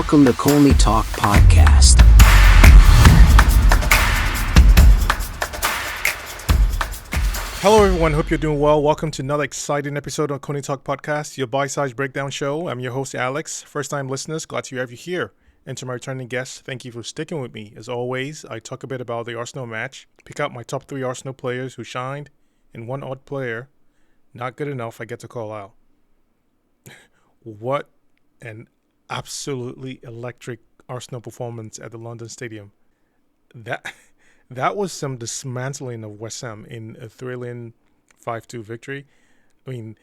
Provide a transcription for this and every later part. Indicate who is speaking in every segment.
Speaker 1: Welcome to Colney Talk Podcast.
Speaker 2: Hello everyone, hope you're doing well. Welcome to another exciting episode of Colney Talk Podcast, your bite-sized breakdown show. I'm your host Alex. First-time listeners, glad to have you here. And to my returning guests, thank you for sticking with me. As always, I talk a bit about the Arsenal match, pick out my top 3 Arsenal players who shined, and one odd player, not good enough, I get to call out. What an absolutely electric Arsenal performance at the London Stadium. That was some dismantling of West Ham in a thrilling 5-2 victory. I mean,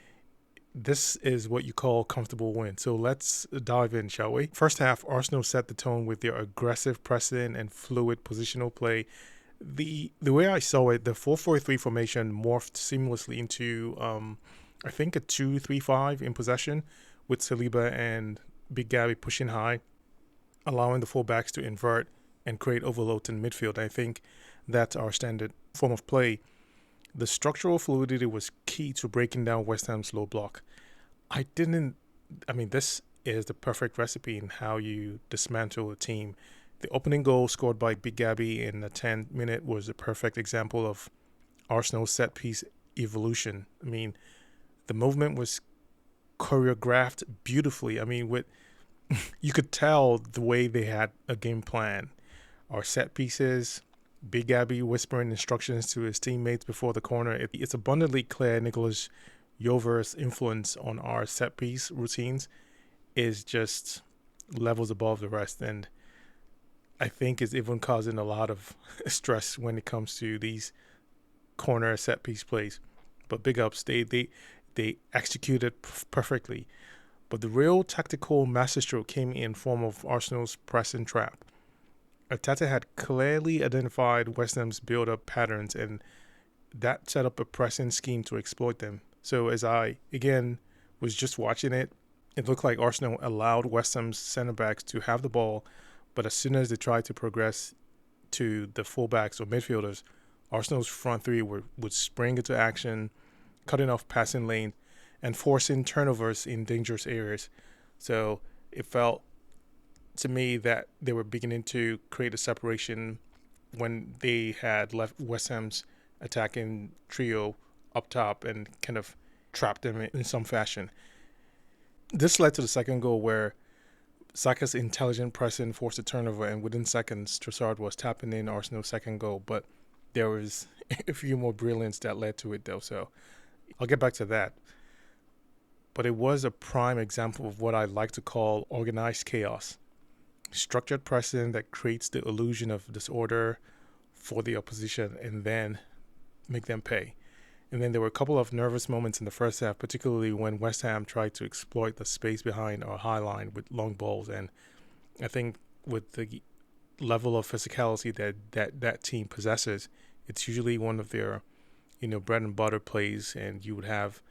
Speaker 2: this is what you call a comfortable win. So let's dive in, shall we? First half, Arsenal set the tone with their aggressive pressing and fluid positional play. The way I saw it, the 4-4-3 formation morphed seamlessly into, I think, a 2-3-5 in possession with Saliba and Big Gabby pushing high, allowing the fullbacks to invert and create overload in midfield. I think that's our standard form of play. The structural fluidity was key to breaking down West Ham's low block. This is the perfect recipe in how you dismantle a team. The opening goal scored by Big Gabby in the 10th minute was a perfect example of Arsenal's set-piece evolution. I mean, the movement was choreographed beautifully. I mean, you could tell the way they had a game plan. Our set pieces, Big Gabby whispering instructions to his teammates before the corner. It's abundantly clear Nicolas Jover's influence on our set piece routines is just levels above the rest, and I think is even causing a lot of stress when it comes to these corner set piece plays. But big ups, they executed perfectly. But the real tactical masterstroke came in form of Arsenal's pressing trap. Arteta had clearly identified West Ham's build-up patterns, and that set up a pressing scheme to exploit them. So as I, again, was just watching it, it looked like Arsenal allowed West Ham's centre-backs to have the ball, but as soon as they tried to progress to the fullbacks or midfielders, Arsenal's front three would spring into action, cutting off passing lane, and forcing turnovers in dangerous areas. So it felt to me that they were beginning to create a separation when they had left West Ham's attacking trio up top and kind of trapped them in some fashion. This led to the second goal where Saka's intelligent pressing forced a turnover, and within seconds Trossard was tapping in Arsenal's second goal, but there was a few more brilliance that led to it though, so I'll get back to that. But it was a prime example of what I like to call organized chaos. Structured pressing that creates the illusion of disorder for the opposition and then make them pay. And then there were a couple of nervous moments in the first half, particularly when West Ham tried to exploit the space behind our high line with long balls. And I think with the level of physicality that team possesses, it's usually one of their, bread and butter plays, and you would have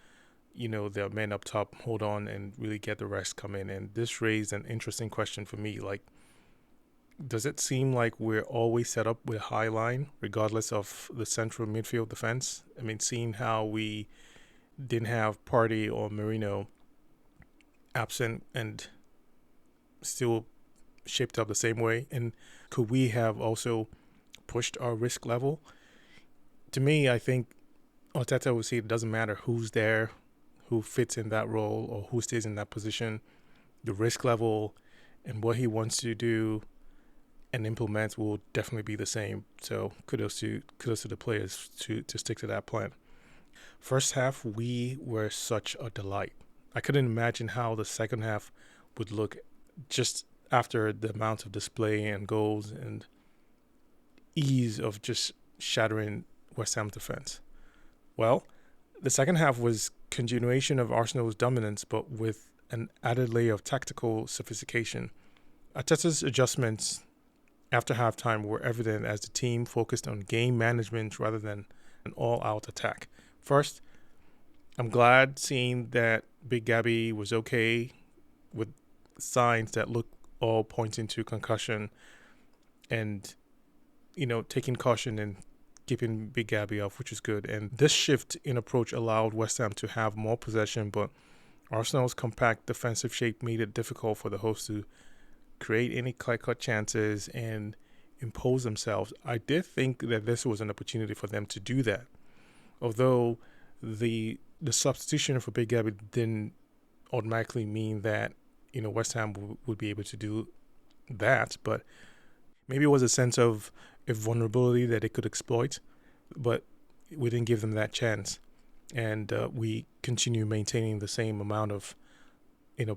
Speaker 2: their men up top hold on and really get the rest come in. And this raised an interesting question for me. Like, does it seem like we're always set up with high line, regardless of the central midfield defense? I mean, seeing how we didn't have Partey or Merino absent and still shaped up the same way. And could we have also pushed our risk level? To me, I think Arteta will see it doesn't matter who's there, who fits in that role or who stays in that position. The risk level and what he wants to do and implement will definitely be the same. So kudos to the players to stick to that plan. First half, we were such a delight. I couldn't imagine how the second half would look just after the amount of display and goals and ease of just shattering West Ham's defense. Well, the second half was continuation of Arsenal's dominance, but with an added layer of tactical sophistication. Arteta's adjustments after halftime were evident as the team focused on game management rather than an all-out attack. First, I'm glad seeing that Big Gabby was okay with signs that look all pointing to concussion and, taking caution and keeping Big Gabby off, which is good. And this shift in approach allowed West Ham to have more possession, but Arsenal's compact defensive shape made it difficult for the hosts to create any clear-cut chances and impose themselves. I did think that this was an opportunity for them to do that. Although the substitution for Big Gabby didn't automatically mean that, West Ham would be able to do that, but maybe it was a sense of a vulnerability that they could exploit, but we didn't give them that chance. And we continue maintaining the same amount of,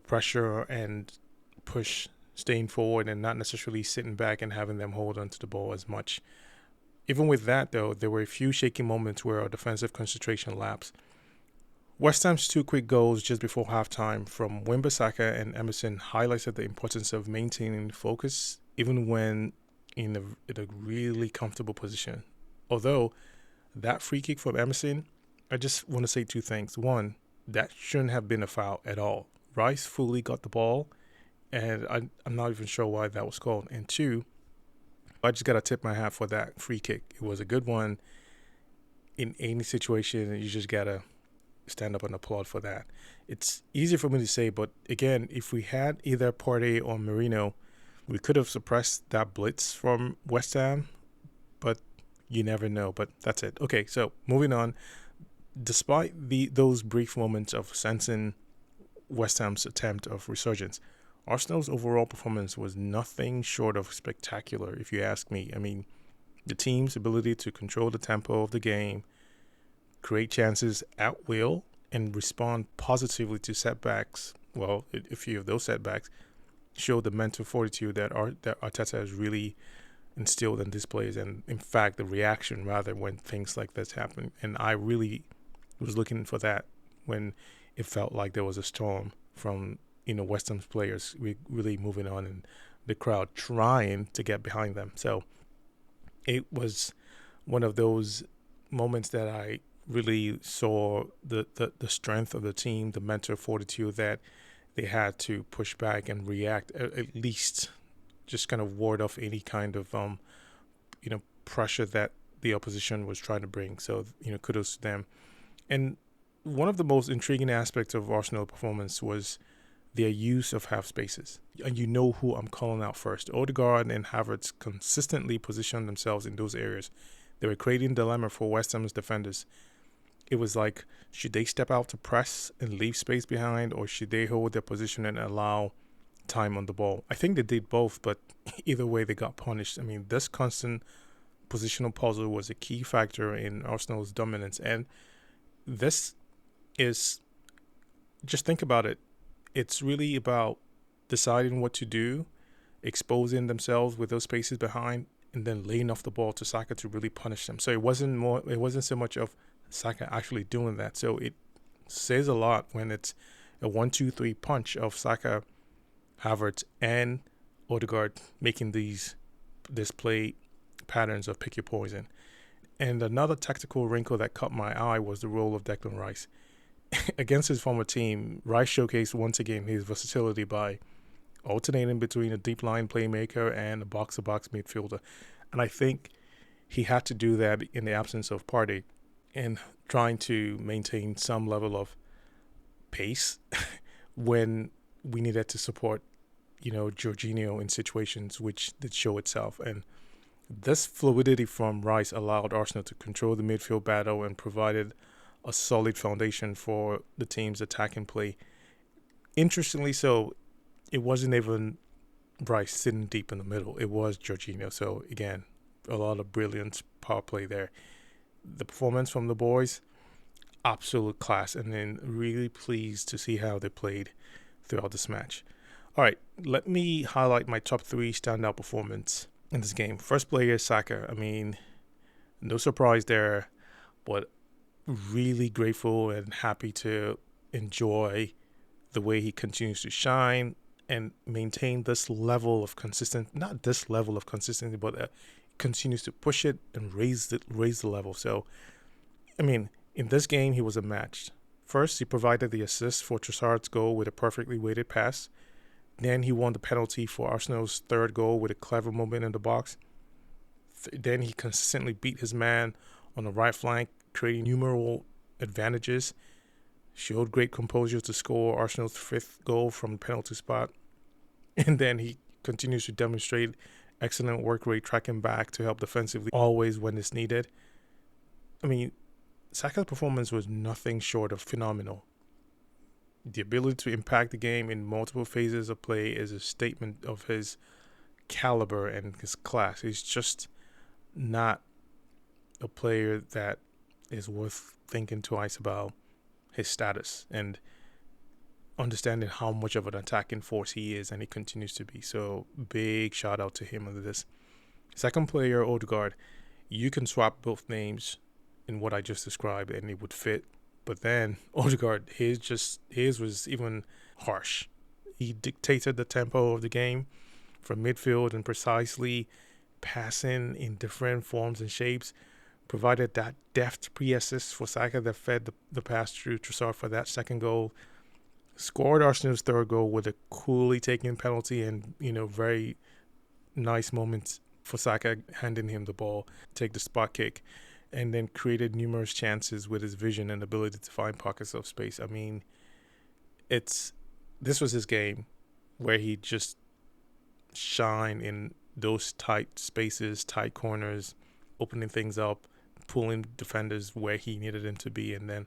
Speaker 2: pressure and push, staying forward and not necessarily sitting back and having them hold onto the ball as much. Even with that, though, there were a few shaky moments where our defensive concentration lapsed. West Ham's 2 quick goals just before halftime from Wan-Bissaka and Emerson highlighted the importance of maintaining focus even when in a really comfortable position. Although that free kick from Emerson, I just want to say 2 things. One, that shouldn't have been a foul at all. Rice fully got the ball, and I'm not even sure why that was called. And 2, I just got to tip my hat for that free kick. It was a good one. In any situation, you just got to stand up and applaud for that. It's easy for me to say, but again, if we had either Partey or Merino, we could have suppressed that blitz from West Ham, but you never know. But that's it. Okay, so moving on. Despite those brief moments of sensing West Ham's attempt of resurgence, Arsenal's overall performance was nothing short of spectacular, if you ask me. I mean, the team's ability to control the tempo of the game, create chances at will, and respond positively to setbacks, well, a few of those setbacks, showed the mental fortitude that Arteta has really instilled in these players, and in fact, the reaction rather when things like this happen. And I really was looking for that when it felt like there was a storm from West Ham's players really moving on and the crowd trying to get behind them. So it was one of those moments that I really saw the strength of the team, the mental fortitude that they had to push back and react, at least just kind of ward off any kind of pressure that the opposition was trying to bring. So kudos to them. And one of the most intriguing aspects of Arsenal performance was their use of half spaces. And you know who I'm calling out first. Ødegaard and Havertz consistently positioned themselves in those areas. They were creating dilemma for West Ham's defenders. It was like, should they step out to press and leave space behind, or should they hold their position and allow time on the ball? I think they did both, but either way they got punished. I mean, this constant positional puzzle was a key factor in Arsenal's dominance. And this is, just think about it. It's really about deciding what to do, exposing themselves with those spaces behind, and then laying off the ball to Saka to really punish them. So it wasn't so much of Saka actually doing that. So it says a lot when it's a 1-2-3 punch of Saka, Havertz, and Ødegaard making these display patterns of pick your poison. And another tactical wrinkle that caught my eye was the role of Declan Rice. Against his former team, Rice showcased once again his versatility by alternating between a deep line playmaker and a box-to-box midfielder. And I think he had to do that in the absence of Partey and trying to maintain some level of pace when we needed to support, Jorginho in situations which did show itself. And this fluidity from Rice allowed Arsenal to control the midfield battle and provided a solid foundation for the team's attacking play. Interestingly so, it wasn't even Rice sitting deep in the middle. It was Jorginho. So again, a lot of brilliant power play there. The performance from the boys, absolute class, and then really pleased to see how they played throughout this match. All right, let me highlight my top 3 standout performance in this game. First player, Saka. I mean, no surprise there, but really grateful and happy to enjoy the way he continues to shine and maintain this level of consistency. Not this level of consistency, but continues to push it and raise the level. So, I mean, in this game, he was unmatched. First, he provided the assist for Trossard's goal with a perfectly weighted pass. Then he won the penalty for Arsenal's 3rd goal with a clever movement in the box. Then he consistently beat his man on the right flank, creating numerous advantages. Showed great composure to score Arsenal's 5th goal from the penalty spot. And then he continues to demonstrate excellent work rate, tracking back to help defensively always when it's needed. I mean, Saka's performance was nothing short of phenomenal. The ability to impact the game in multiple phases of play is a statement of his caliber and his class. He's just not a player that is worth thinking twice about his status and understanding how much of an attacking force he is, and he continues to be. So big shout out to him on this. Second player, Ødegaard. You can swap both names in what I just described and it would fit. But then Ødegaard, his was even harsh. He dictated the tempo of the game from midfield and precisely passing in different forms and shapes, provided that deft pre-assist for Saka that fed the pass through Trossard for that second goal. Scored Arsenal's third goal with a coolly taken penalty and, very nice moments for Saka handing him the ball, take the spot kick, and then created numerous chances with his vision and ability to find pockets of space. I mean, this was his game where he just shined in those tight spaces, tight corners, opening things up, pulling defenders where he needed them to be, and then,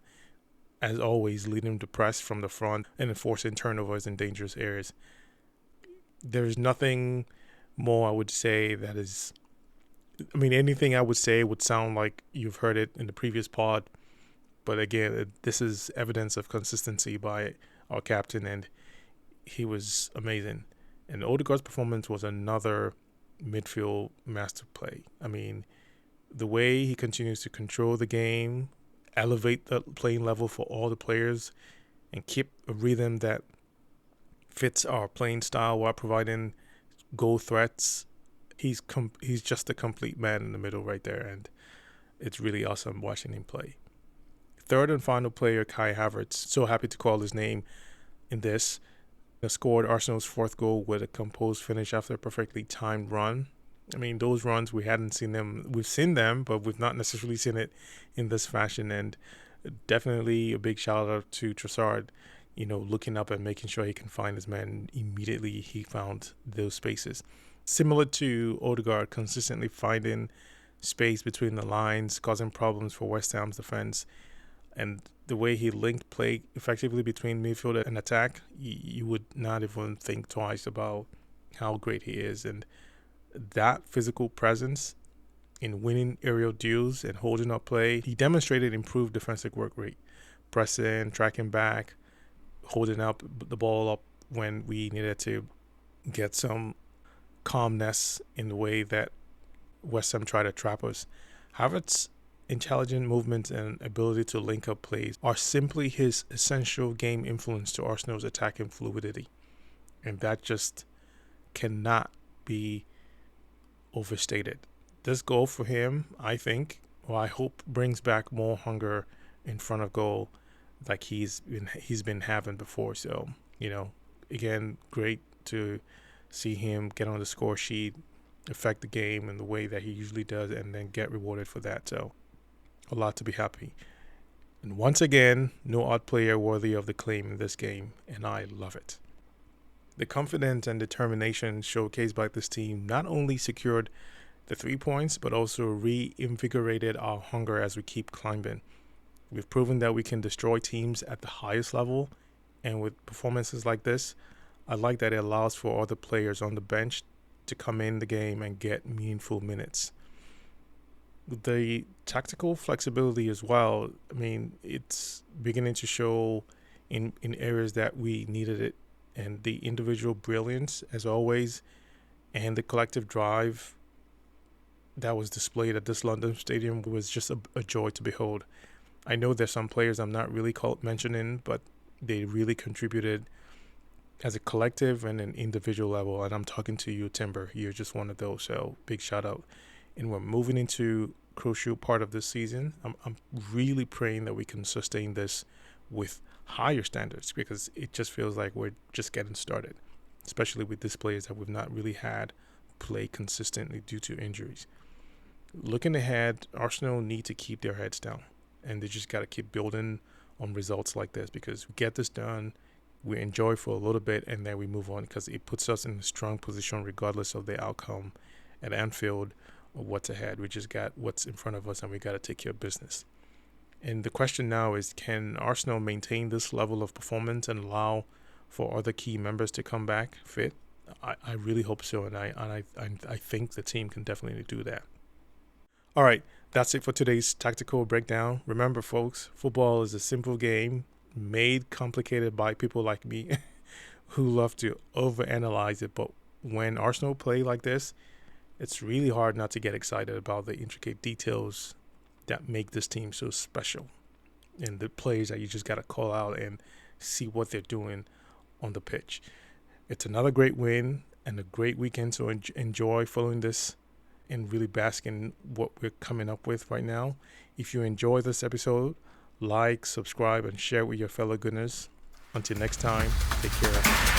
Speaker 2: as always, leading the press from the front and enforcing turnovers in dangerous areas. There's nothing more I would say that is... anything I would say would sound like you've heard it in the previous pod, but again, this is evidence of consistency by our captain, and he was amazing. And Ødegaard's performance was another midfield master play. The way he continues to control the game, elevate the playing level for all the players, and keep a rhythm that fits our playing style while providing goal threats. He's just a complete man in the middle right there, and it's really awesome watching him play. Third and final player, Kai Havertz. So happy to call his name in this. He scored Arsenal's fourth goal with a composed finish after a perfectly timed run. Those runs, we've seen them, but we've not necessarily seen it in this fashion. And definitely a big shout out to Trossard, looking up and making sure he can find his man. Immediately he found those spaces. Similar to Ødegaard, consistently finding space between the lines, causing problems for West Ham's defense. And the way he linked play effectively between midfield and attack, you would not even think twice about how great he is. And that physical presence in winning aerial duels and holding up play, he demonstrated improved defensive work rate, pressing, tracking back, holding up the ball up when we needed to get some calmness in the way that West Ham tried to trap us. Havertz's intelligent movements and ability to link up plays are simply his essential game influence to Arsenal's attacking fluidity. And that just cannot be overstated. This goal for him, I hope brings back more hunger in front of goal like he's been having before. So, again, great to see him get on the score sheet, affect the game in the way that he usually does, and then get rewarded for that. So a lot to be happy. And once again, no odd player worthy of the claim in this game, and I love it. The confidence and determination showcased by this team not only secured the 3 points, but also reinvigorated our hunger as we keep climbing. We've proven that we can destroy teams at the highest level, and with performances like this, I like that it allows for other players on the bench to come in the game and get meaningful minutes. The tactical flexibility as well, it's beginning to show in areas that we needed it. And the individual brilliance, as always, and the collective drive that was displayed at this London stadium was just a joy to behold. I know there's some players I'm not really mentioning, but they really contributed as a collective and an individual level. And I'm talking to you, Timber. You're just one of those. So big shout out. And we're moving into crucial part of this season. I'm really praying that we can sustain this with higher standards, because it just feels like we're just getting started, especially with these players that we've not really had play consistently due to injuries. Looking ahead, Arsenal need to keep their heads down, and they just got to keep building on results like this, because we get this done, we enjoy for a little bit, and then we move on, because it puts us in a strong position regardless of the outcome at Anfield or what's ahead. We just got what's in front of us, and we got to take care of business. And the question now is, can Arsenal maintain this level of performance and allow for other key members to come back fit? I really hope so, and I think the team can definitely do that. All right, that's it for today's tactical breakdown. Remember, folks, football is a simple game made complicated by people like me who love to overanalyze it. But when Arsenal play like this, it's really hard not to get excited about the intricate details that make this team so special, and the players that you just got to call out and see what they're doing on the pitch. It's another great win and a great weekend to enjoy following this and really bask in what we're coming up with right now. If you enjoy this episode, like, subscribe, and share with your fellow Gunners. Until next time, take care.